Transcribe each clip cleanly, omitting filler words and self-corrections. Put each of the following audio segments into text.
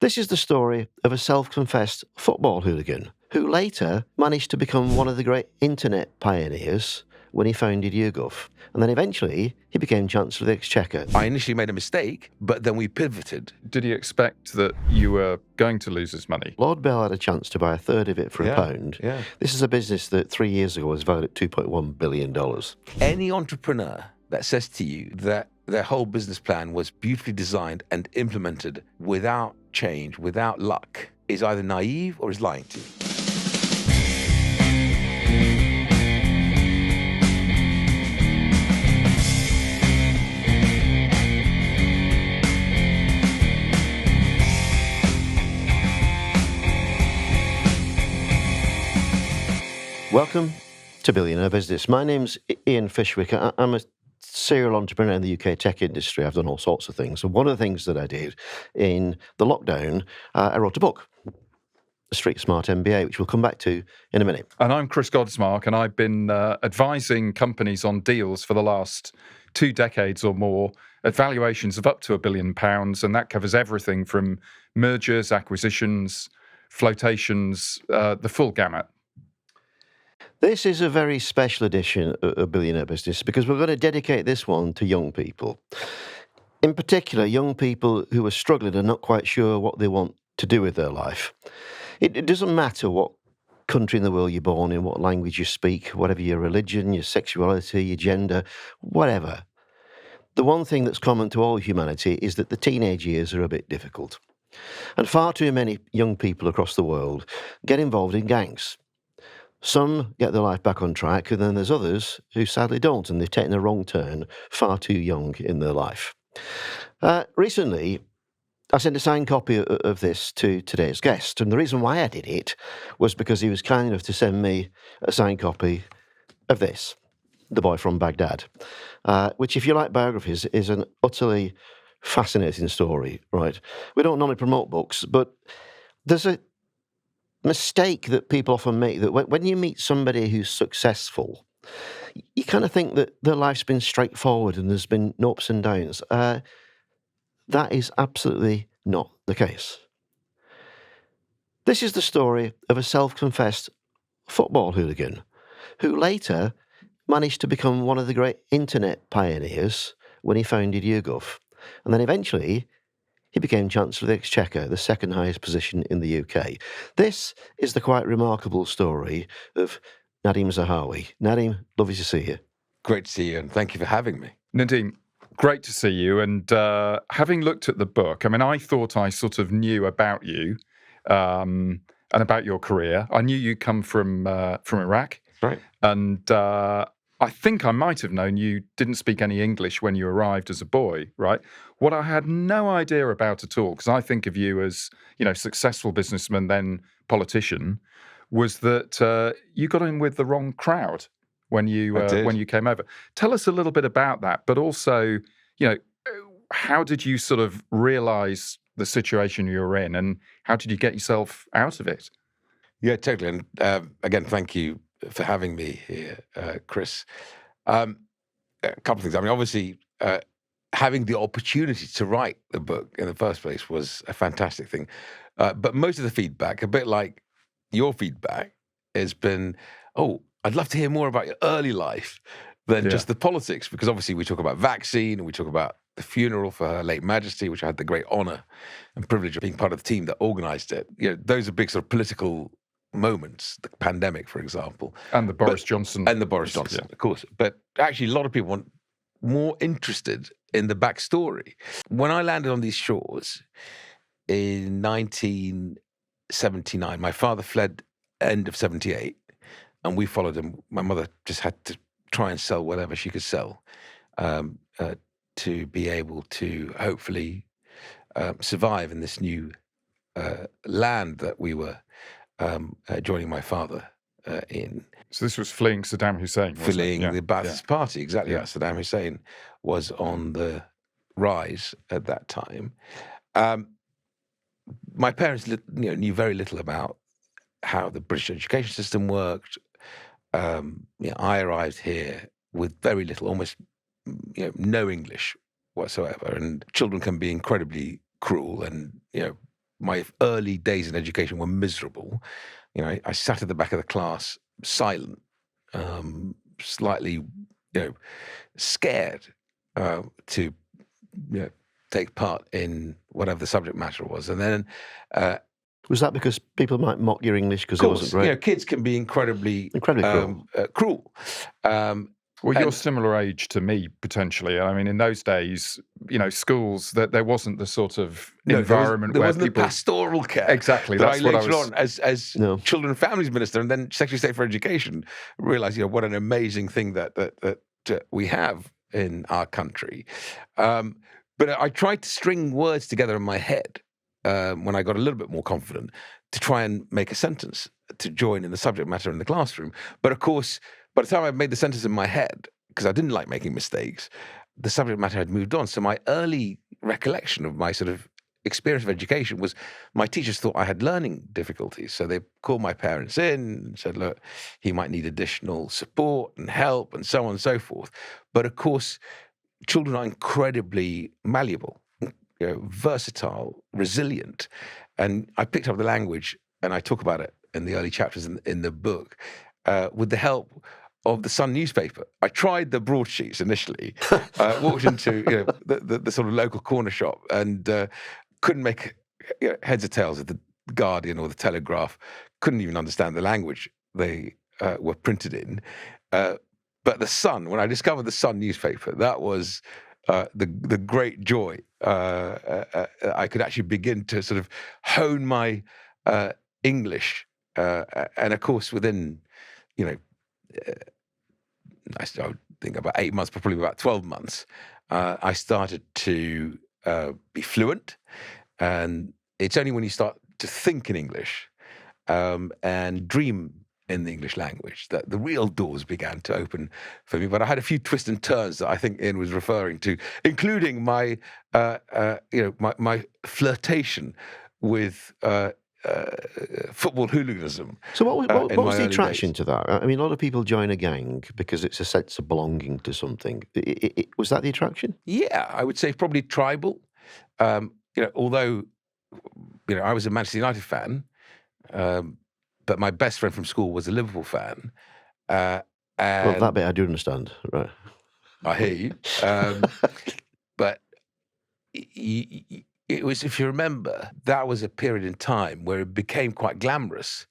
This is the story of a self-confessed football hooligan who later managed to become one of the great internet pioneers when he founded YouGov. And then eventually he became Chancellor of the Exchequer. I initially made a mistake, but then we pivoted. Did you expect that you were going to lose his money? Lord Bell had a chance to buy a third of it for a pound. Yeah. This is a business that 3 years ago was valued at $2.1 billion. Any entrepreneur that says to you that their whole business plan was beautifully designed and implemented without change, without luck, is either naive or is lying to you. Welcome to Billionaire Business. My name's Ian Fishwick. I'm a serial entrepreneur in the UK tech industry. I've done all sorts of things. And one of the things that I did in the lockdown, I wrote a book, The Street Smart MBA, which we'll come back to in a minute. And I'm Chris Godsmark, and I've been advising companies on deals for the last 2 decades or more at valuations of up to £1 billion, and that covers everything from mergers, acquisitions, flotations, the full gamut. This is a very special edition of Billionaire Business because we're going to dedicate this one to young people. In particular, young people who are struggling and not quite sure what they want to do with their life. It doesn't matter what country in the world you're born in, what language you speak, whatever your religion, your sexuality, your gender, whatever. The one thing that's common to all humanity is that the teenage years are a bit difficult. And far too many young people across the world get involved in gangs. Some get their life back on track, and then there's others who sadly don't, and they've taken a wrong turn far too young in their life. Recently, I sent a signed copy of this to today's guest, and the reason why I did it was because he was kind enough to send me a signed copy of this, The Boy from Baghdad, which, if you like biographies, is an utterly fascinating story, right? We don't normally promote books, but there's a mistake that people often make, that when you meet somebody who's successful, you kind of think that their life's been straightforward and there's been no ups and downs. That is absolutely not the case. This is the story of a self-confessed football hooligan who later managed to become one of the great internet pioneers when he founded YouGov. And then eventually he became Chancellor of the Exchequer, the second highest position in the UK. This is the quite remarkable story of Nadhim Zahawi. Nadhim, lovely to see you. Great to see you, and thank you for having me. Nadhim, great to see you. And having looked at the book, I mean, I thought I sort of knew about you and about your career. I knew you come from Iraq. Right. And I think I might have known you didn't speak any English when you arrived as a boy, right? What I had no idea about at all, because I think of you as, successful businessman, then politician, was that you got in with the wrong crowd when you came over. Tell us a little bit about that, but also, how did you sort of realise the situation you were in, and how did you get yourself out of it? Yeah, totally. And again, thank you for having me here, Chris. A couple of things. I mean, obviously, having the opportunity to write the book in the first place was a fantastic thing. But most of the feedback, a bit like your feedback, has been, I'd love to hear more about your early life than just the politics, because obviously we talk about vaccine and we talk about the funeral for Her Late Majesty, which I had the great honour and privilege of being part of the team that organised it. Those are big sort of political moments, the pandemic, for example. And the Boris Johnson. And the Boris Johnson, of course. But actually, a lot of people want more interested in the backstory. When I landed on these shores in 1979, my father fled end of 78, and we followed him. My mother just had to try and sell whatever she could sell to be able to hopefully survive in this new land that we were joining my father in. So this was fleeing Saddam Hussein, wasn't fleeing it? the Ba'athist Party, exactly. Yeah. Saddam Hussein was on the rise at that time. My parents knew very little about how the British education system worked. I arrived here with very little, almost no English whatsoever. And children can be incredibly cruel and, my early days in education were miserable. I sat at the back of the class, silent, slightly, scared to take part in whatever the subject matter was. And then, Was that because people might mock your English because of it course, wasn't great? kids can be incredibly Cruel. cruel. Well, you're And- similar age to me, potentially. I mean, in those days, schools, that there wasn't the sort of environment there where wasn't people... the pastoral care. Exactly, That that's I what I later was... on, as No. Children and Families Minister and then Secretary of State for Education, realised, what an amazing thing that we have in our country. But I tried to string words together in my head when I got a little bit more confident to try and make a sentence to join in the subject matter in the classroom. But of course, by the time I made the sentence in my head, because I didn't like making mistakes, the subject matter had moved on. So my early recollection of my sort of experience of education was my teachers thought I had learning difficulties. So they called my parents in and said, look, he might need additional support and help and so on and so forth. But of course, children are incredibly malleable, versatile, resilient. And I picked up the language, and I talk about it in the early chapters in the book, with the help of the Sun newspaper. I tried the broadsheets initially, walked into the sort of local corner shop and couldn't make heads or tails of the Guardian or the Telegraph, couldn't even understand the language they were printed in. But the Sun, when I discovered the Sun newspaper, that was the great joy. I could actually begin to sort of hone my English. And of course, within, I think about 8 months, probably about 12 months, I started to be fluent. And it's only when you start to think in English and dream in the English language that the real doors began to open for me. But I had a few twists and turns that I think Ian was referring to, including my my flirtation with football hooliganism. So what in was my the early attraction days. to that? I mean, a lot of people join a gang because it's a sense of belonging to something. Was that the attraction? Yeah, I would say probably tribal. Although I was a Manchester United fan, but my best friend from school was a Liverpool fan. Well, And that bit I do understand, right? I hear you. But it was, if you remember, that was a period in time where it became quite glamorous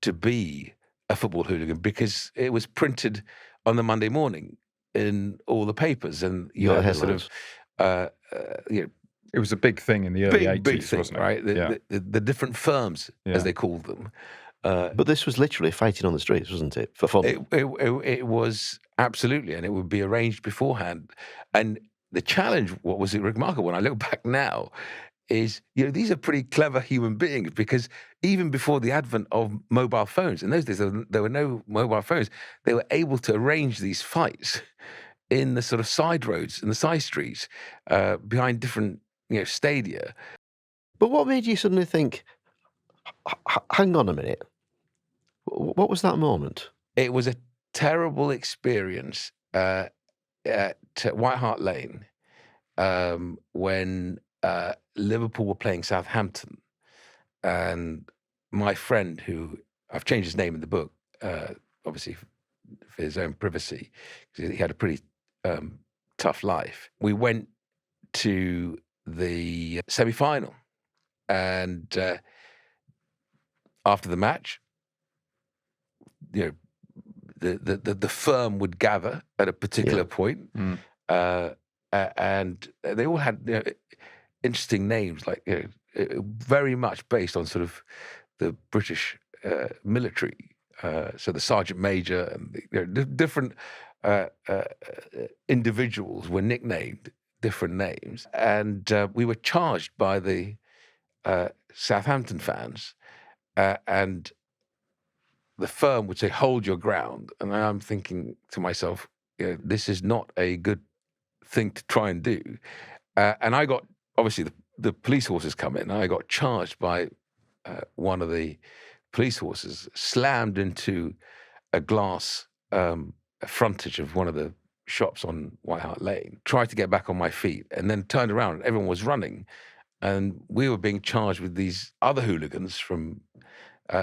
to be a football hooligan because it was printed on the Monday morning in all the papers, and you Got had the the sort of It was a big thing in the early big 80s, thing, wasn't it? right? The different firms, Yeah. as they called them. But this was literally fighting on the streets, wasn't it? For fun. It was absolutely, and it would be arranged beforehand. And the challenge, what was remarkable when I look back now, is these are pretty clever human beings, because even before the advent of mobile phones, in those days there were no mobile phones, they were able to arrange these fights in the sort of side roads, in the side streets, behind different stadia. But what made you suddenly think, hang on a minute, what was that moment? It was a terrible experience at White Hart Lane when Liverpool were playing Southampton, and my friend, who I've changed his name in the book, obviously for his own privacy, because he had a pretty tough life. We went to the semi-final, and after the match, the firm would gather at a particular point, and they all had interesting names, like very much based on sort of the British military. So the sergeant major and the different individuals were nicknamed different names, and we were charged by the Southampton fans, and the firm would say, "Hold your ground," and I'm thinking to myself, this is not a good thing to try and do. And I got, obviously, the police horses come in, and I got charged by one of the police horses, slammed into a glass frontage of one of the shops on White Hart Lane, tried to get back on my feet, and then turned around, and everyone was running. and we were being charged with these other hooligans from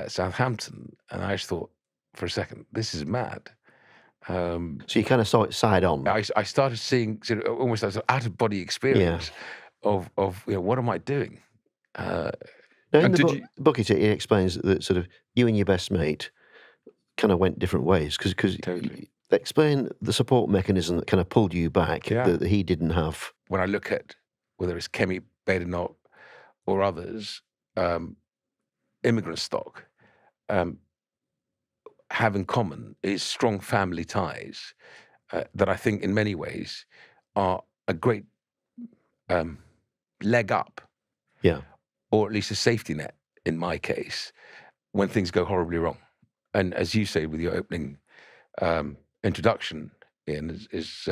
Southampton, and I just thought, for a second, this is mad. So you kind of saw it side on. I started seeing sort of almost as an out-of-body experience of what am I doing? Now, in And the did book, it explains that sort of you and your best mate kind of went different ways because Totally. explain the support mechanism that kind of pulled you back that he didn't have. When I look at whether it's Kemi Badenoch or others, immigrant stock have in common is strong family ties that I think in many ways are a great leg up, or at least a safety net in my case, when things go horribly wrong. And as you say with your opening introduction, Ian, is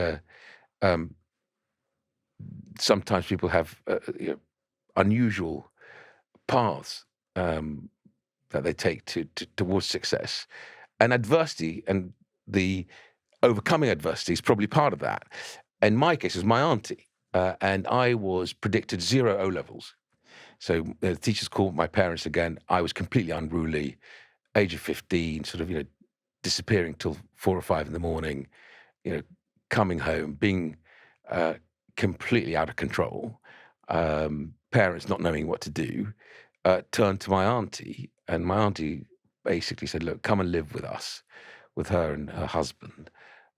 sometimes people have unusual paths that they take towards success. And adversity and the overcoming adversity is probably part of that. In my case, it was my auntie, and I was predicted 0 O-levels. So the teachers called my parents again. I was completely unruly, age of 15, sort of, disappearing till 4 or 5 in the morning, coming home, being completely out of control, parents not knowing what to do, turned to my auntie, and my auntie basically said, look, come and live with us, with her and her husband.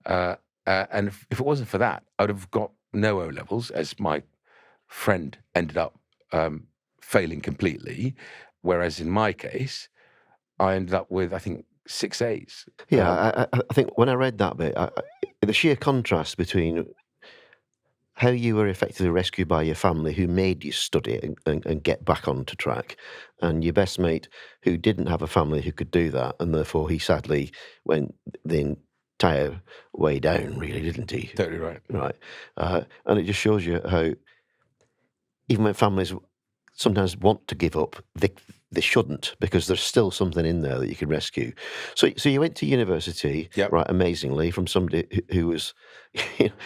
And if it wasn't for that, I would have got no O-levels, as my friend ended up failing completely. Whereas in my case, I ended up with, I think, 6 A's. Yeah, I think when I read that bit, the sheer contrast between how you were effectively rescued by your family who made you study and get back onto track, and your best mate who didn't have a family who could do that, and therefore he sadly went the entire way down, really, didn't he? Totally right. Right. And it just shows you how even when families sometimes want to give up, they shouldn't, because there's still something in there that you can rescue. So you went to university, right, amazingly, from somebody who was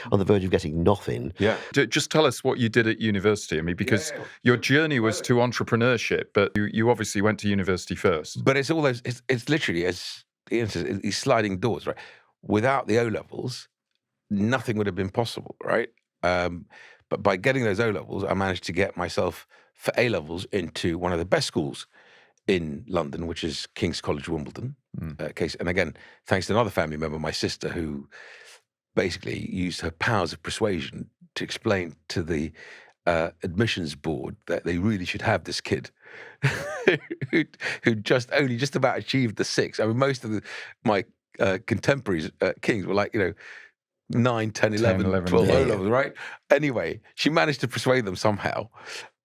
on the verge of getting nothing. Yeah. Just tell us what you did at university. I mean, because your journey was to entrepreneurship, but you obviously went to university first. But it's all those, it's literally, as Ian says, these sliding doors, right? Without the O-levels, nothing would have been possible, right? But by getting those O-levels, I managed to get myself for A-levels into one of the best schools in London, which is King's College, Wimbledon. And again, thanks to another family member, my sister, who basically used her powers of persuasion to explain to the admissions board that they really should have this kid who just about achieved the 6. I mean, most of my contemporaries at King's were like, 9, 10, 11, 12 O-levels, right? Anyway, she managed to persuade them somehow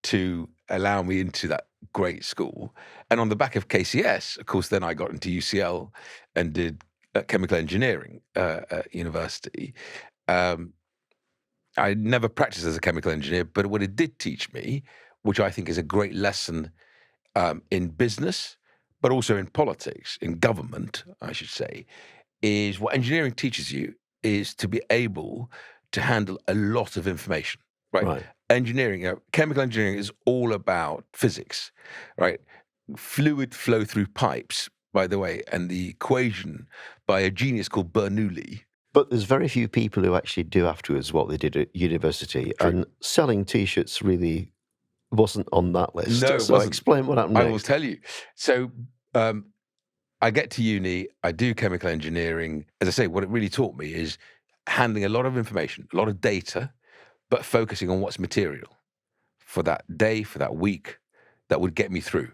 to allow me into that great school. And on the back of KCS, of course, then I got into UCL and did chemical engineering at university. I never practiced as a chemical engineer, but what it did teach me, which I think is a great lesson in business, but also in politics, in government, I should say, is what engineering teaches you is to be able to handle a lot of information, right? Engineering, chemical engineering is all about physics, right? Fluid flow through pipes, by the way, and the equation by a genius called Bernoulli. But there's very few people who actually do afterwards what they did at university. True. And selling T-shirts really wasn't on that list. No, so explain what happened next. I will tell you. So I get to uni, I do chemical engineering. As I say, what it really taught me is handling a lot of information, a lot of data, but focusing on what's material for that day, for that week, that would get me through.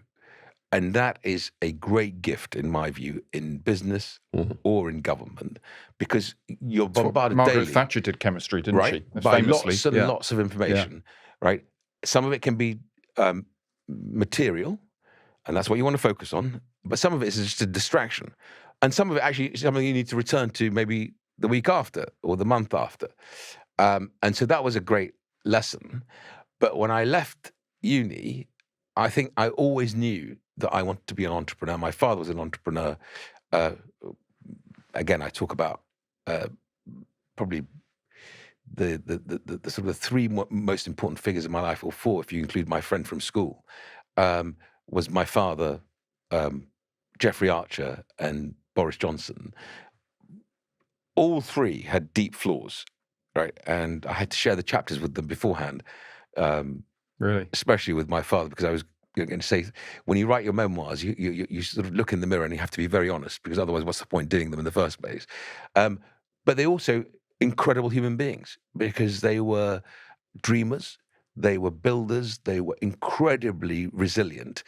And that is a great gift, in my view, in business or in government, because you're bombarded daily. Margaret Thatcher did chemistry, didn't she? By lots and lots of information, right? Some of it can be material, and that's what you want to focus on. But some of it is just a distraction. And some of it actually is something you need to return to maybe the week after or the month after. And so that was a great lesson. But when I left uni, I think I always knew that I wanted to be an entrepreneur. My father was an entrepreneur. Again, I talk about probably the sort of the three most important figures in my life, or four if you include my friend from school, was my father, Jeffrey Archer, and Boris Johnson. All three had deep flaws, right? And I had to share the chapters with them beforehand. Really? Especially with my father, because I was going to say, when you write your memoirs, you sort of look in the mirror and you have to be very honest, because otherwise what's the point doing them in the first place? But they also incredible human beings, because they were dreamers, they were builders, they were incredibly resilient,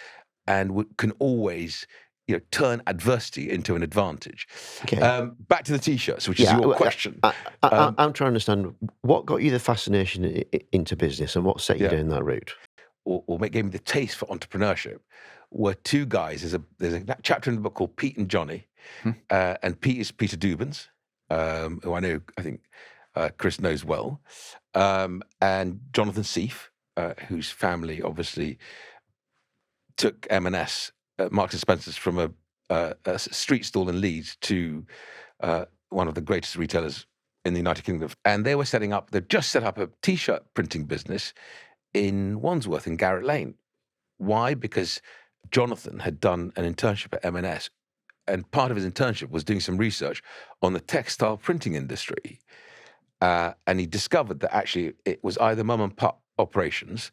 and can always turn adversity into an advantage. Okay. Back to the T-shirts, which is your question. I'm trying to understand what got you the fascination into business and what set you down that route. Or gave me the taste for entrepreneurship were two guys. There's a chapter in the book called Pete and Johnny, and Pete is Peter Dubens, who I think Chris knows well, and Jonathan Seif, whose family obviously took M&S, Marks and Spencer's, from a street stall in Leeds to one of the greatest retailers in the United Kingdom. And they'd just set up a T-shirt printing business in Wandsworth in Garrett Lane. Why? Because Jonathan had done an internship at M&S, and part of his internship was doing some research on the textile printing industry. And he discovered that actually it was either mum and pop operations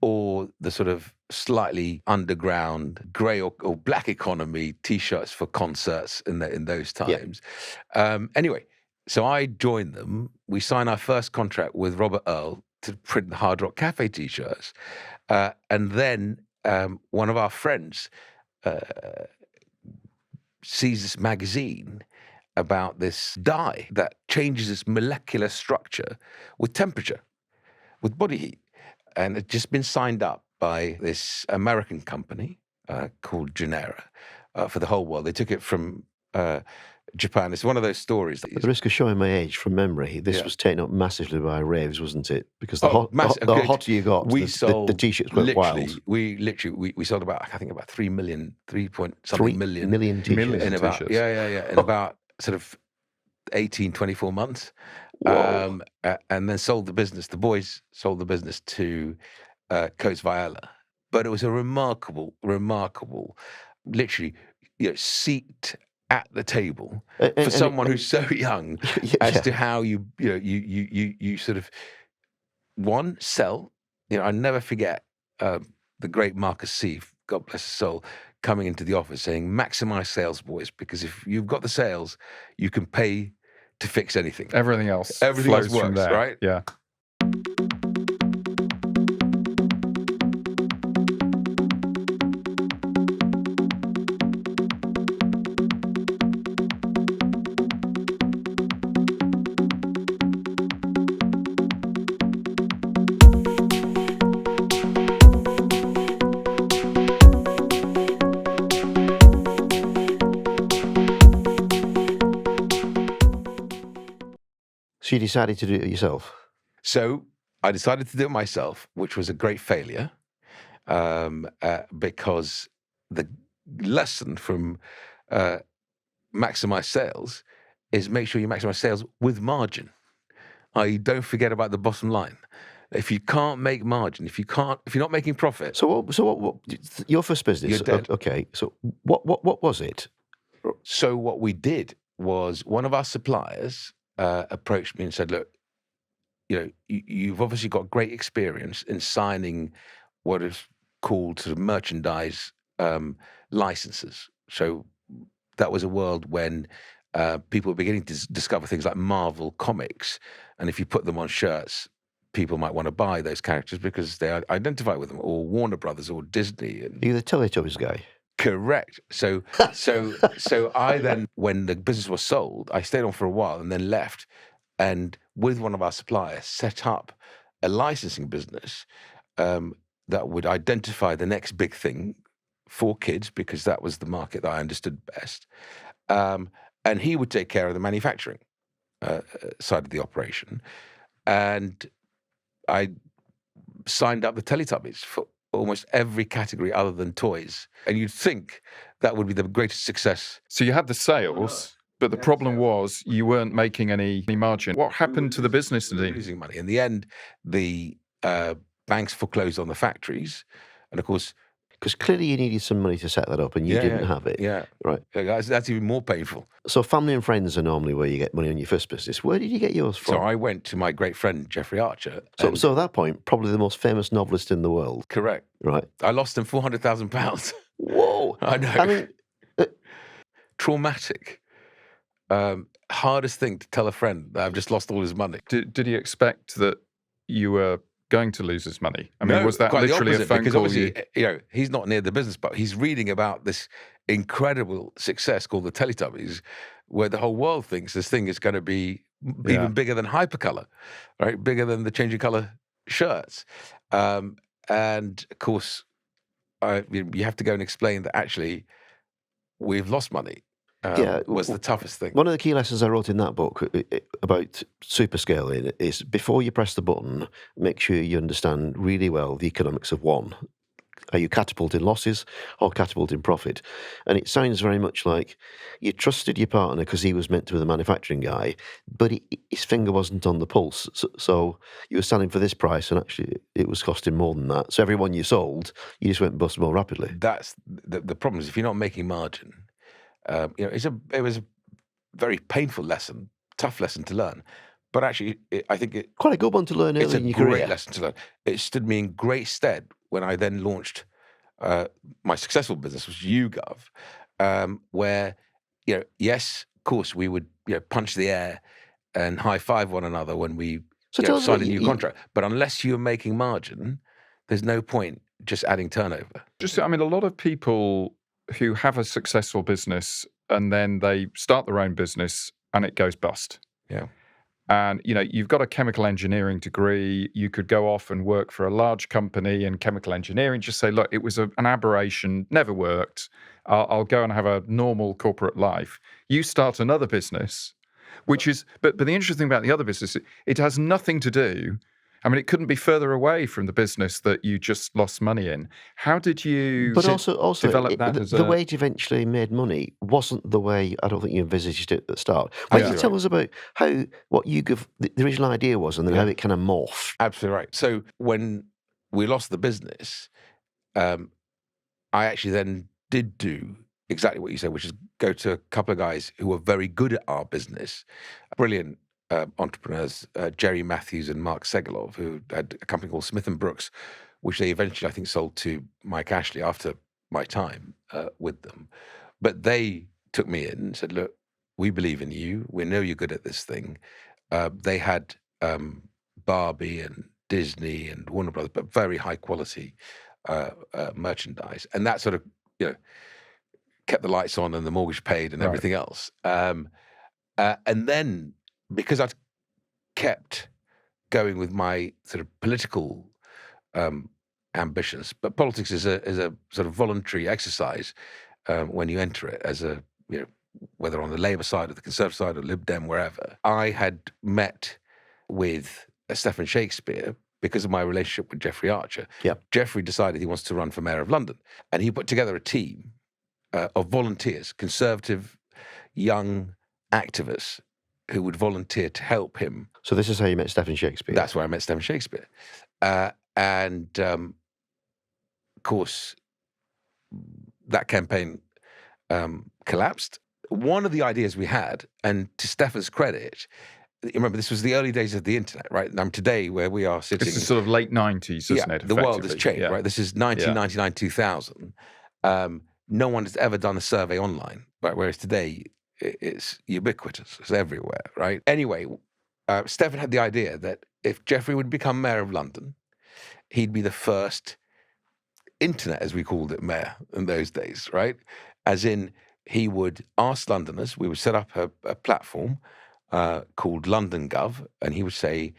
or the sort of slightly underground grey or black economy T-shirts for concerts in those times. Anyway, so I joined them. We signed our first contract with Robert Earl to print the Hard Rock Cafe T-shirts. And then one of our friends sees this magazine about this dye that changes its molecular structure with temperature, with body heat. And it's just been signed up by this American company called Genera for the whole world. They took it from Japan. It's one of those stories. At the risk of showing my age from memory, this was taken up massively by raves, wasn't it? Because the hotter you got, the T-shirts went wild. We sold about 3 million T-shirts. In about in about sort of 18, 24 months. And then sold the business. The boys sold the business to Coates Viola. But it was a remarkable, literally, seat at the table for someone who's so young as to how you sort of sell. I never forget the great Marcus Seif, God bless his soul, coming into the office saying, "Maximize sales, boys, because if you've got the sales, you can pay to fix anything. Everything else works, from there. Right? Yeah." So you decided to do it yourself? So I decided to do it myself, which was a great failure, because the lesson from maximize sales is make sure you maximize sales with margin. Don't forget about the bottom line. If you can't make margin, if you're not making profit. So what your first business? You're dead. Okay. So what was it? So what we did was, one of our suppliers approached me and said, "Look, you've obviously got great experience in signing what is called sort of merchandise licenses." So that was a world when people were beginning to discover things like Marvel comics, and if you put them on shirts, people might want to buy those characters because they identify with them, or Warner Brothers or Disney. And You're the Teletubbies guy. Correct. So I then, when the business was sold, I stayed on for a while and then left, and with one of our suppliers set up a licensing business that would identify the next big thing for kids, because that was the market that I understood best. And he would take care of the manufacturing side of the operation. And I signed up the Teletubbies for almost every category other than toys. And you'd think that would be the greatest success. So you had the sales, But the problem was you weren't making any margin. What happened to the business, Nadhim? Losing money. In the end, the banks foreclosed on the factories. And of course, Because clearly you needed some money to set that up and you didn't have it. Yeah. Right. That's even more painful. So family and friends are normally where you get money on your first business. Where did you get yours from? So I went to my great friend, Jeffrey Archer. So at that point, probably the most famous novelist in the world. Correct. Right. I lost him £400,000. Whoa. I know. I mean, traumatic. Hardest thing to tell a friend that I've just lost all his money. Did he expect that you were going to lose his money? I mean, No, was that quite the literally a opposite, phone because call? obviously, he's not near the business, but he's reading about this incredible success called the Teletubbies, where the whole world thinks this thing is going to be even bigger than Hypercolor, right? Bigger than the changing color shirts. And of course, you have to go and explain that actually we've lost money. Was the toughest thing. One of the key lessons I wrote in that book about superscaling is before you press the button, make sure you understand really well the economics of one. Are you catapulting losses or catapulting profit? And it sounds very much like you trusted your partner because he was meant to be the manufacturing guy, but his finger wasn't on the pulse. So you were selling for this price and actually it was costing more than that. So every one you sold, you just went bust more rapidly. That's the problem is if you're not making margin, it was a very painful lesson, tough lesson to learn. But actually, I think quite a good one to learn early in your career. It's a great lesson to learn. It stood me in great stead when I then launched my successful business, which was YouGov, where yes, of course, we would punch the air and high five one another when we signed a new contract. But unless you're making margin, there's no point just adding turnover. A lot of people who have a successful business and then they start their own business and it goes bust. Yeah. And, you've got a chemical engineering degree. You could go off and work for a large company in chemical engineering. Just say, look, it was an aberration, never worked. I'll go and have a normal corporate life. You start another business, which is, but the interesting thing about the other business, it has nothing to do. It couldn't be further away from the business that you just lost money in. How did you also develop that the way it eventually made money wasn't the way I don't think you envisaged it at the start. Why don't you tell us about what YouGov, the original idea was, and then how it kind of morphed? Absolutely right. So when we lost the business, I actually then did do exactly what you said, which is go to a couple of guys who were very good at our business, brilliant entrepreneurs, Jerry Matthews and Mark Segalov, who had a company called Smith & Brooks, which they eventually, I think, sold to Mike Ashley after my time with them. But they took me in and said, look, we believe in you. We know you're good at this thing. They had Barbie and Disney and Warner Brothers, but very high quality merchandise. And that sort of, kept the lights on and the mortgage paid and everything else. And then, because I'd kept going with my sort of political ambitions, but politics is a sort of voluntary exercise when you enter it as a, whether on the Labour side or the Conservative side or Lib Dem, wherever. I had met with Stephen Shakespeare because of my relationship with Jeffrey Archer. Yep. Jeffrey decided he wants to run for Mayor of London, and he put together a team of volunteers, conservative young activists who would volunteer to help him. So this is how you met Stephen Shakespeare? That's where I met Stephen Shakespeare. And of course, that campaign collapsed. One of the ideas we had, and to Stephen's credit, remember, this was the early days of the internet, right? And today, where we are sitting... This is sort of late 90s, isn't it? The world has changed, right? This is 1999, 2000. No one has ever done a survey online, right? Whereas today, it's ubiquitous. It's everywhere, right? Anyway, Stephen had the idea that if Jeffrey would become Mayor of London, he'd be the first internet, as we called it, mayor in those days, right? As in, he would ask Londoners, we would set up a platform called London Gov, and he would say,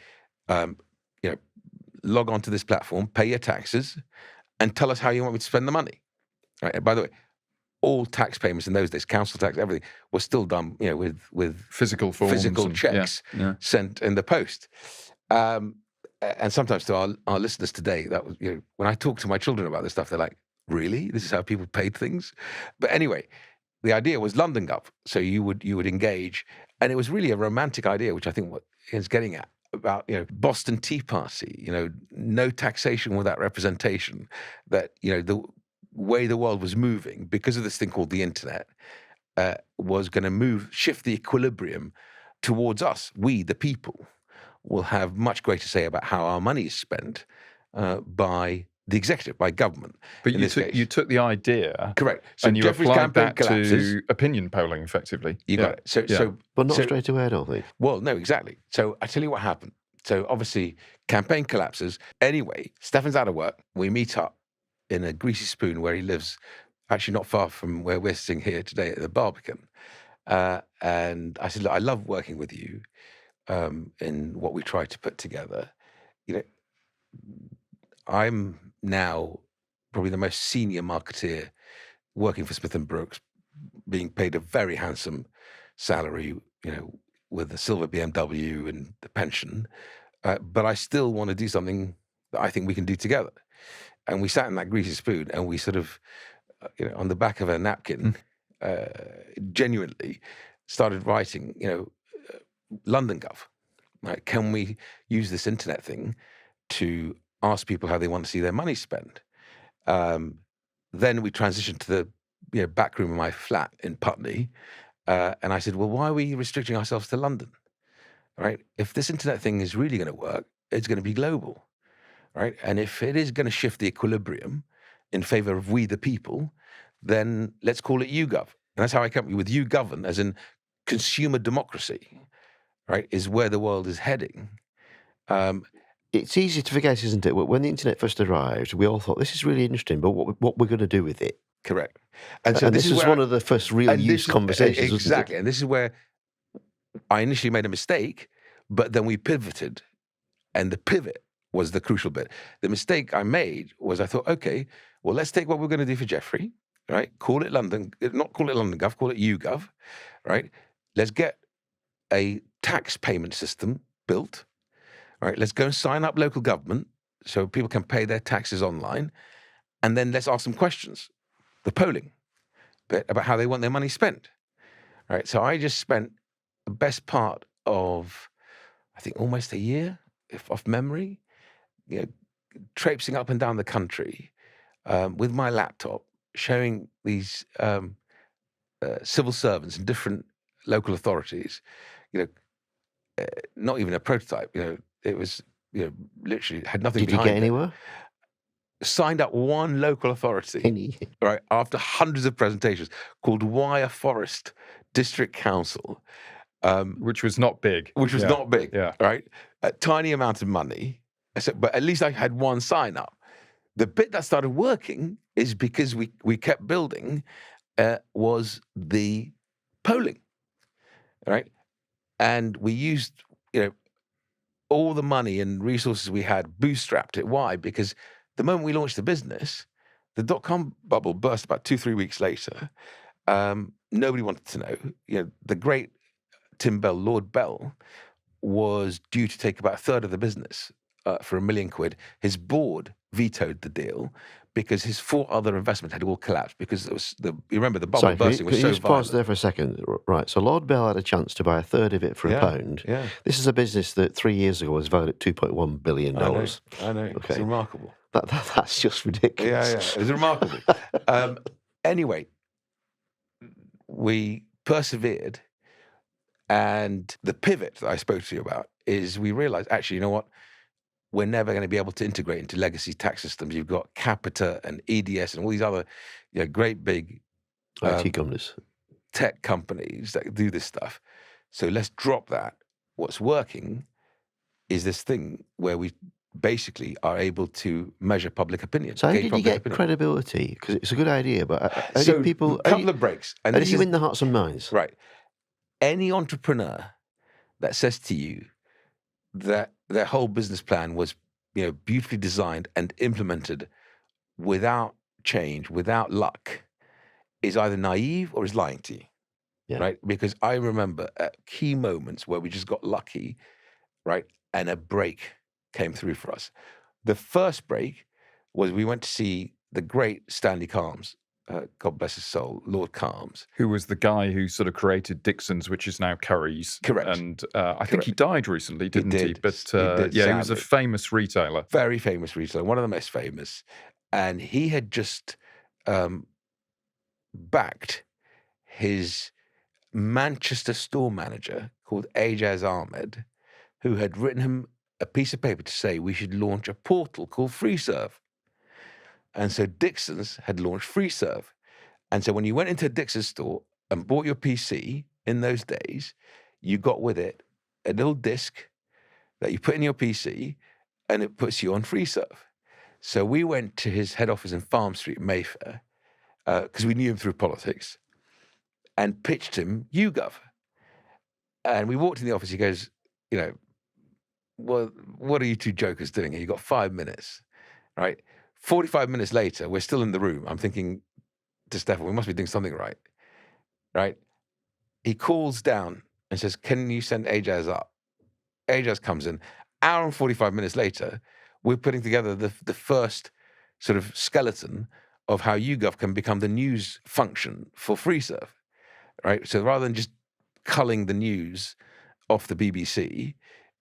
log on to this platform, pay your taxes, and tell us how you want me to spend the money. Right? And by the way, all tax payments in those days, council tax, everything, was still done, with physical forms, checks sent in the post. And sometimes to our listeners today, that was, when I talk to my children about this stuff, they're like, really? This is how people paid things? But anyway, the idea was London Gov. So you would engage, and it was really a romantic idea, which I think what is getting at about Boston Tea Party, no taxation without representation. That the way the world was moving because of this thing called the internet was going to shift the equilibrium towards us. We, the people, will have much greater say about how our money is spent by the executive, by government. But you took the idea, correct, so and you Jeffrey's applied campaign that collapses. to opinion polling, effectively. You got it. So, but not straight away, I don't think. Well, no, exactly. So I tell you what happened. So obviously, campaign collapses. Anyway, Stefan's out of work. We meet up in a Greasy Spoon where he lives, actually not far from where we're sitting here today at the Barbican. And I said, look, I love working with you in what we try to put together. I'm now probably the most senior marketeer working for Smith & Brooks, being paid a very handsome salary, with the silver BMW and the pension. But I still want to do something that I think we can do together. And we sat in that Greasy Spoon and we sort of, on the back of a napkin, genuinely started writing, London Gov. Right? Can we use this internet thing to ask people how they want to see their money spent? Then we transitioned to the back room of my flat in Putney. And I said, well, why are we restricting ourselves to London? Right? If this internet thing is really going to work, it's going to be global. Right? And if it is going to shift the equilibrium in favor of we the people, then let's call it YouGov. And that's how I come up with YouGovern, as in consumer democracy, right, is where the world is heading. It's easy to forget, isn't it? When the internet first arrived, we all thought, this is really interesting, but what we're going to do with it? Correct. And so and this is one of the first real use conversations. Exactly. And this is where I initially made a mistake, but then we pivoted. And the pivot was the crucial bit. The mistake I made was I thought, okay, well, let's take what we're going to do for Jeffrey, right? Call it London, not call it London Gov, call it YouGov, right? Let's get a tax payment system built, right? Let's go and sign up local government so people can pay their taxes online. And then let's ask them questions, the polling bit about how they want their money spent, right? So I just spent the best part of, I think, almost a year, if off memory, traipsing up and down the country with my laptop, showing these civil servants and different local authorities, not even a prototype. It was, literally had nothing behind it. Did you get anywhere? Signed up one local authority, right, after hundreds of presentations, called Wyre Forest District Council. Which was not big. Right? A tiny amount of money. But at least I had one sign up. The bit that started working is because we kept building, was the polling, right? And we used, all the money and resources we had, bootstrapped it. Why? Because the moment we launched the business, the dot-com bubble burst about 2-3 weeks later. Nobody wanted to know. The great Tim Bell, Lord Bell, was due to take about a third of the business for £1 million. His board vetoed the deal because his 4 other investments had all collapsed because it was you remember the bubble bursting was so violent. Just pause there for a second. Right, so Lord Bell had a chance to buy a third of it for £1. Yeah. This is a business that 3 years ago was valued at $2.1 billion. I know. Okay. It's remarkable. That's just ridiculous. Yeah. It was remarkable. Anyway, we persevered, and the pivot that I spoke to you about is we realized, actually, you know what? We're never going to be able to integrate into legacy tax systems. You've got Capita and EDS and all these other great big IT companies, tech companies that do this stuff. So let's drop that. What's working is this thing where we basically are able to measure public opinion. So how did you get credibility? Because it's a good idea, but how so did people... a couple of breaks. And how did you win the hearts and minds? Right. Any entrepreneur that says to you that their whole business plan was, beautifully designed and implemented without change, without luck, is either naive or is lying to you, right? Because I remember at key moments where we just got lucky, right? And a break came through for us. The first break was we went to see the great Stanley Kalms God bless his soul, Lord Calms. Who was the guy who sort of created Dixon's, which is now Curry's. Correct. And I think he died recently, didn't he? did. But He did, yeah, he was a sadly. famous retailer. Very famous retailer, one of the most famous. And he had just backed his Manchester store manager called Ajaz Ahmed, who had written him a piece of paper to say we should launch a portal called FreeServe. And so Dixon's had launched FreeServe. And so when you went into a Dixon's store and bought your PC in those days, you got with it a little disc that you put in your PC and it puts you on FreeServe. So we went to his head office in Farm Street, Mayfair, because we knew him through politics, and pitched him YouGov. And we walked in the office, he goes, you know, well, what are you two jokers doing here? You got 5 minutes, right? 45 minutes later, we're still in the room. I'm thinking to Stefan, we must be doing something right, right? He calls down and says, can you send Ajaz up? Ajaz comes in. Hour and 45 minutes later, we're putting together the first sort of skeleton of how YouGov can become the news function for FreeServe, right? So rather than just culling the news off the BBC,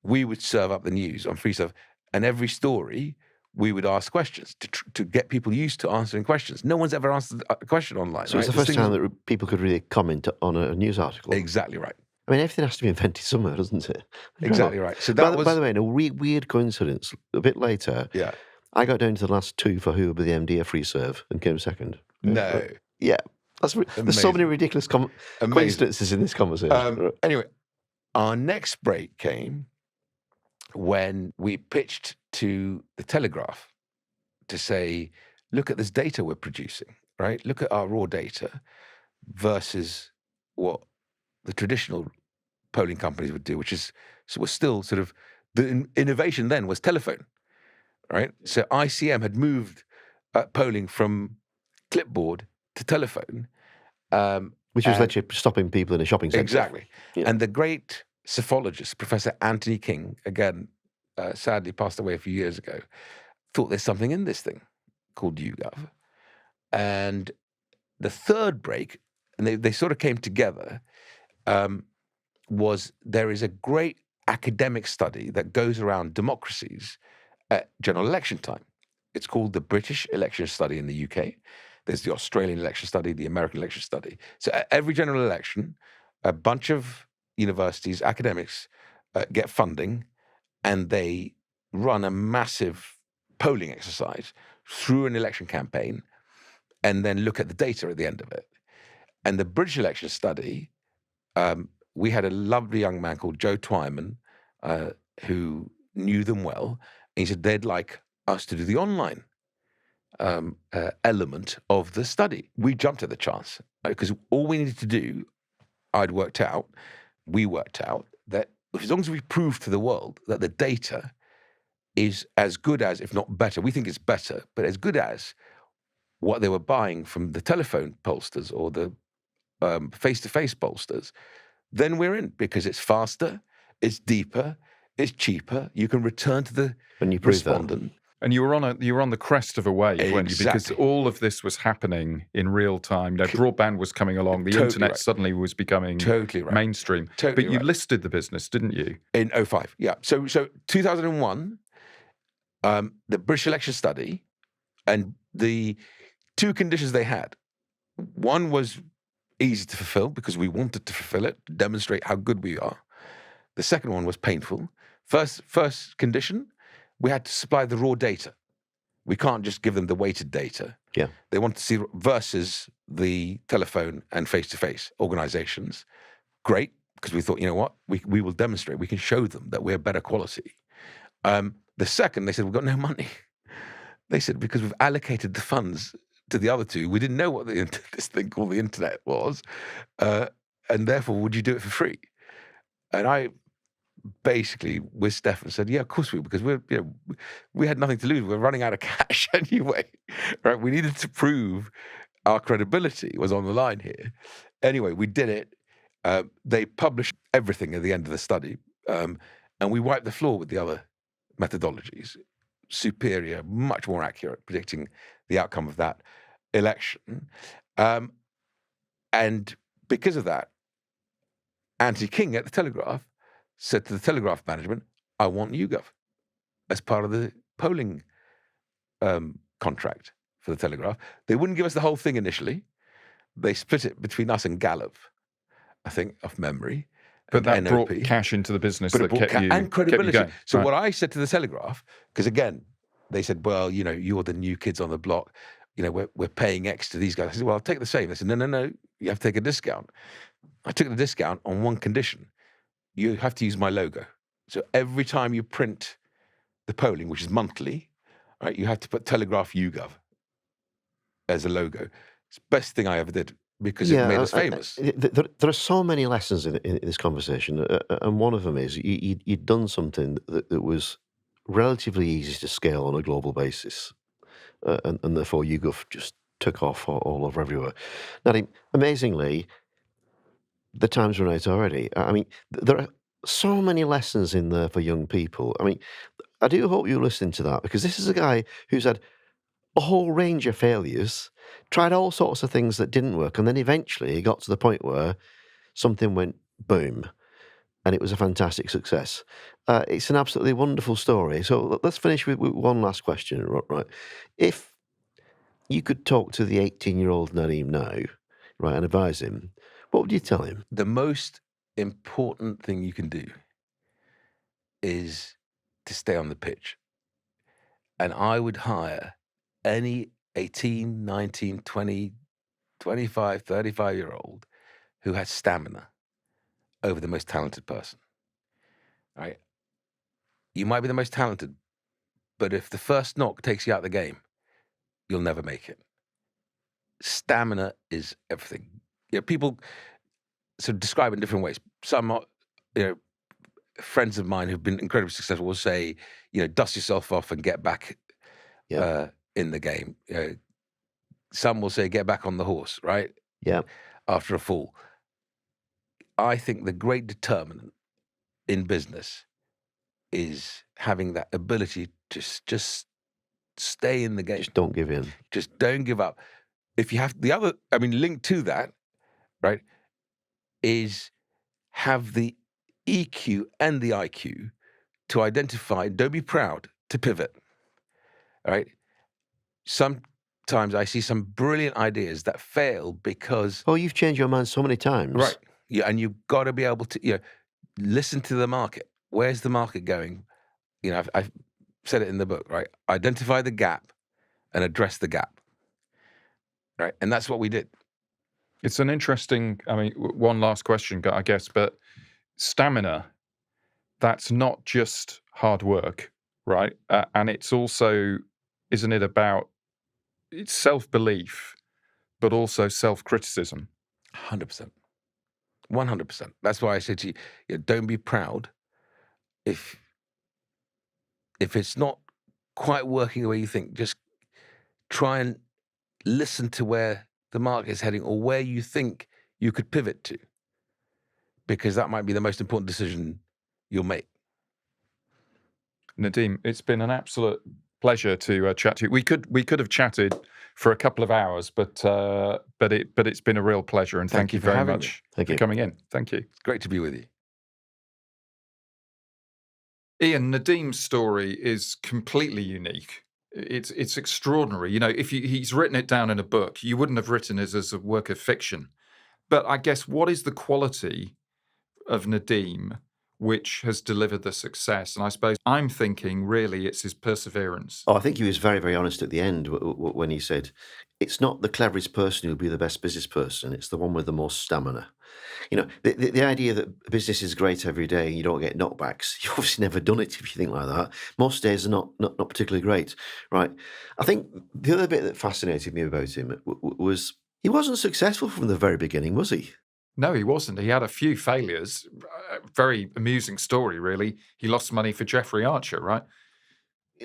we would serve up the news on FreeServe, and every story we would ask questions to get people used to answering questions. No one's ever answered a question online. So right? it's the first time that people could really comment on a news article. Exactly right. I mean, everything has to be invented somewhere, doesn't it? Exactly right. So that by the way, in a weird coincidence, a bit later, yeah. I got down to the last two for who would be the MD of FreeServe and came second. No. Yeah. There's so many ridiculous coincidences in this conversation. Anyway, our next break came when we pitched to the Telegraph to say, look at this data we're producing, right? Look at our raw data versus what the traditional polling companies would do, which was still sort of, the innovation then was telephone, right? So ICM had moved polling from clipboard to telephone. Which was literally stopping people in a shopping centre. Exactly. Yeah. And the great psephologist, Professor Anthony King, again, sadly passed away a few years ago, thought there's something in this thing called YouGov. And the third break, and they sort of came together, was there is a great academic study that goes around democracies at general election time. It's called the British Election Study in the UK. There's the Australian election study, the American election study. So at every general election, a bunch of universities, academics, get funding, and they run a massive polling exercise through an election campaign and then look at the data at the end of it. And the British election study, we had a lovely young man called Joe Twyman who knew them well. And he said they'd like us to do the online element of the study. We jumped at the chance because all we needed to do, we worked out that as long as we prove to the world that the data is as good as, if not better, we think it's better, but as good as what they were buying from the telephone pollsters or the face-to-face pollsters, then we're in, because it's faster, it's deeper, it's cheaper. You can return to the respondent. And you were on the crest of a wave, weren't you? Because Exactly. all of this was happening in real time. You know, broadband was coming along. The Totally internet right. suddenly was becoming Totally right. mainstream. Totally but you right. listed the business, didn't you? In 2005, yeah. So 2001, the British election study, and the two conditions they had. One was easy to fulfill because we wanted to fulfill it, to demonstrate how good we are. The second one was painful. First condition, we had to supply the raw data. We can't just give them the weighted data. Yeah. They want to see versus the telephone and face-to-face organizations. Great, because we thought, you know what, we will demonstrate. We can show them that we're better quality. The second, they said, we've got no money. They said, because we've allocated the funds to the other two, we didn't know what this thing called the internet was, and therefore, would you do it for free? And I basically, with Stefan, said, yeah, of course because we had nothing to lose. We're running out of cash anyway, right? We needed to prove our credibility was on the line here. Anyway, we did it. They published everything at the end of the study, and we wiped the floor with the other methodologies. Superior, much more accurate, predicting the outcome of that. election. And because of that, Anthony King at the Telegraph said to the Telegraph management, I want YouGov as part of the polling contract for the Telegraph. They wouldn't give us the whole thing initially. They split it between us and Gallup, I think, off memory. But that NOP. brought cash into the business But it that brought kept you and credibility. going. So Right. what I said to the Telegraph, because again, they said, well, you're the new kids on the block. We're paying X to these guys. I said, well, I'll take the same. They said, no, you have to take a discount. I took the discount on one condition. You have to use my logo. So every time you print the polling, which is monthly, right, you have to put Telegraph YouGov as a logo. It's the best thing I ever did because it made us famous. There are so many lessons in this conversation, and one of them is you'd done something that was relatively easy to scale on a global basis, and therefore YouGov just took off all over everywhere. Now, amazingly, the time's run out already. I mean, there are so many lessons in there for young people. I mean, I do hope you're listening to that, because this is a guy who's had a whole range of failures, tried all sorts of things that didn't work, and then eventually he got to the point where something went boom, and it was a fantastic success. It's an absolutely wonderful story. So let's finish with one last question, right? If you could talk to the 18-year-old Nadhim now, right, and advise him, what would you tell him? The most important thing you can do is to stay on the pitch. And I would hire any 18, 19, 20, 25, 35-year-old who has stamina over the most talented person. Right? You might be the most talented, but if the first knock takes you out of the game, you'll never make it. Stamina is everything. People sort of describe it in different ways. Some are, friends of mine who've been incredibly successful will say, dust yourself off and get back in the game. Some will say, get back on the horse, right? Yeah. After a fall. I think the great determinant in business is having that ability to just stay in the game. Just don't give in. Just don't give up. If you have linked to that, right, is have the EQ and the IQ to identify, don't be proud to pivot, right? Sometimes I see some brilliant ideas that fail because... Oh, you've changed your mind so many times. Right. Yeah, and you've got to be able to, listen to the market. Where's the market going? I've said it in the book, right? Identify the gap and address the gap, right? And that's what we did. It's an interesting, one last question, I guess, but stamina, that's not just hard work, right? And it's also, isn't it about, it's self-belief, but also self-criticism? 100%. 100%. That's why I say to you, don't be proud if it's not quite working the way you think. Just try and listen to where the market is heading or where you think you could pivot to, because that might be the most important decision you'll make. Nadhim, it's been an absolute pleasure to chat to you. We could have chatted for a couple of hours, but it's been a real pleasure, and thank you very much for coming in. Thank you. It's great to be with you. Ian, Nadhim's story is completely unique. It's extraordinary. If he's written it down in a book, you wouldn't have written it as a work of fiction. But I guess, what is the quality of Nadhim which has delivered the success? And I suppose I'm thinking really it's his perseverance. Oh, I think he was very, very honest at the end when he said, it's not the cleverest person who'll be the best business person, it's the one with the most stamina. The idea that business is great every day and you don't get knockbacks, you've obviously never done it if you think like that. Most days are not particularly great, right? I think the other bit that fascinated me about him was he wasn't successful from the very beginning, was he? No, he wasn't. He had a few failures. Very amusing story, really. He lost money for Jeffrey Archer, right?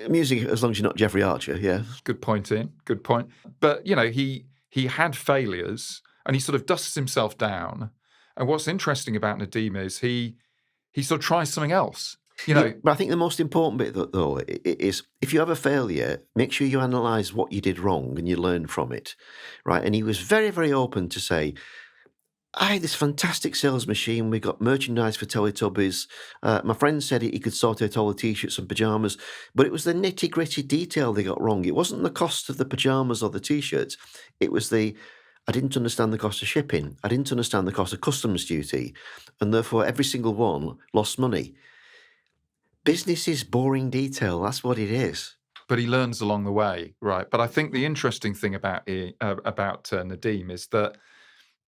Amusing as long as you're not Jeffrey Archer, yeah. Good point, Ian. Good point. But, he had failures and he sort of dusts himself down. And what's interesting about Nadhim is he sort of tries something else. But I think the most important bit, though, is if you have a failure, make sure you analyse what you did wrong and you learn from it, right? And he was very, very open to say, I had this fantastic sales machine. We got merchandise for Teletubbies. My friend said he could sort out all the T-shirts and pyjamas, but it was the nitty-gritty detail they got wrong. It wasn't the cost of the pyjamas or the T-shirts. It was I didn't understand the cost of shipping. I didn't understand the cost of customs duty, and therefore every single one lost money. Business is boring detail. That's what it is. But he learns along the way, right? But I think the interesting thing about Nadhim is that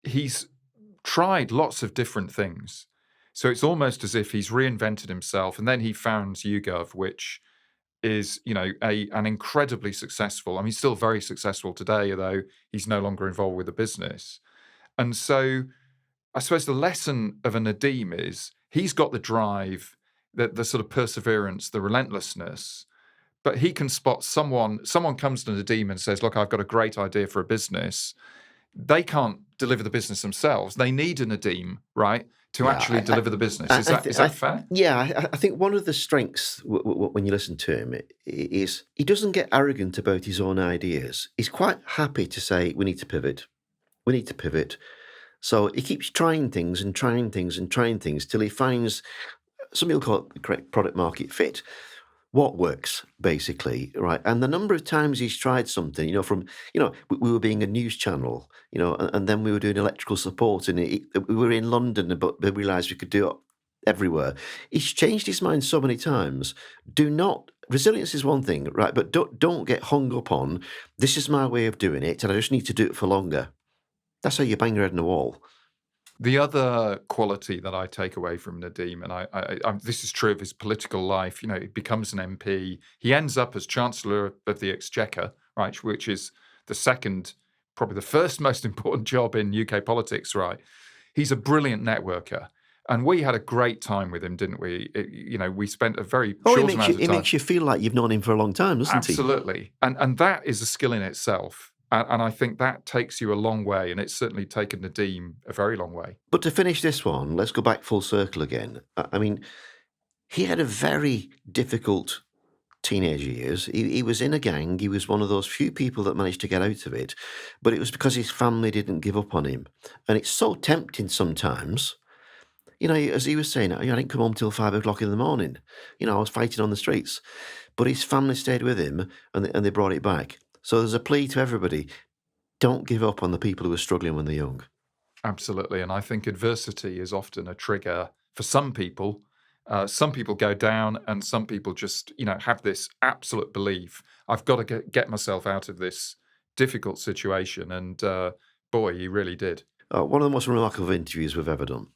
he's tried lots of different things. So it's almost as if he's reinvented himself, and then he founds YouGov, which is, an incredibly successful. I mean, he's still very successful today, although he's no longer involved with the business. And so I suppose the lesson of a Nadhim is he's got the drive, the sort of perseverance, the relentlessness, but he can spot someone comes to Nadhim and says, look, I've got a great idea for a business. They can't deliver the business themselves. They need a Nadhim, right, to actually deliver the business. Is that fair? Yeah, I think one of the strengths when you listen to him is he doesn't get arrogant about his own ideas. He's quite happy to say, we need to pivot. We need to pivot. So he keeps trying things and trying things and trying things till he finds, some people call it the correct product market fit, what works, basically, right? And the number of times he's tried something, we were being a news channel, and then we were doing electrical support, and we were in London, but we realised we could do it everywhere. He's changed his mind so many times. Resilience is one thing, right? But don't get hung up on, this is my way of doing it, and I just need to do it for longer. That's how you bang your head on the wall. The other quality that I take away from Nadhim, and I this is true of his political life, he becomes an MP. He ends up as Chancellor of the Exchequer, right, which is the second, probably the first most important job in UK politics, right? He's a brilliant networker. And we had a great time with him, didn't we? We spent a very short amount of time. It makes you feel like you've known him for a long time, doesn't he? Absolutely. And that is a skill in itself. And I think that takes you a long way, and it's certainly taken Nadhim a very long way. But to finish this one, let's go back full circle again. I mean, he had a very difficult teenage years. He was in a gang. He was one of those few people that managed to get out of it. But it was because his family didn't give up on him. And it's so tempting sometimes. As he was saying, I didn't come home till 5 o'clock in the morning. I was fighting on the streets. But his family stayed with him, and they brought it back. So there's a plea to everybody, don't give up on the people who are struggling when they're young. Absolutely. And I think adversity is often a trigger for some people. Some people go down, and some people just, have this absolute belief, I've got to get myself out of this difficult situation. And boy, he really did. One of the most remarkable interviews we've ever done.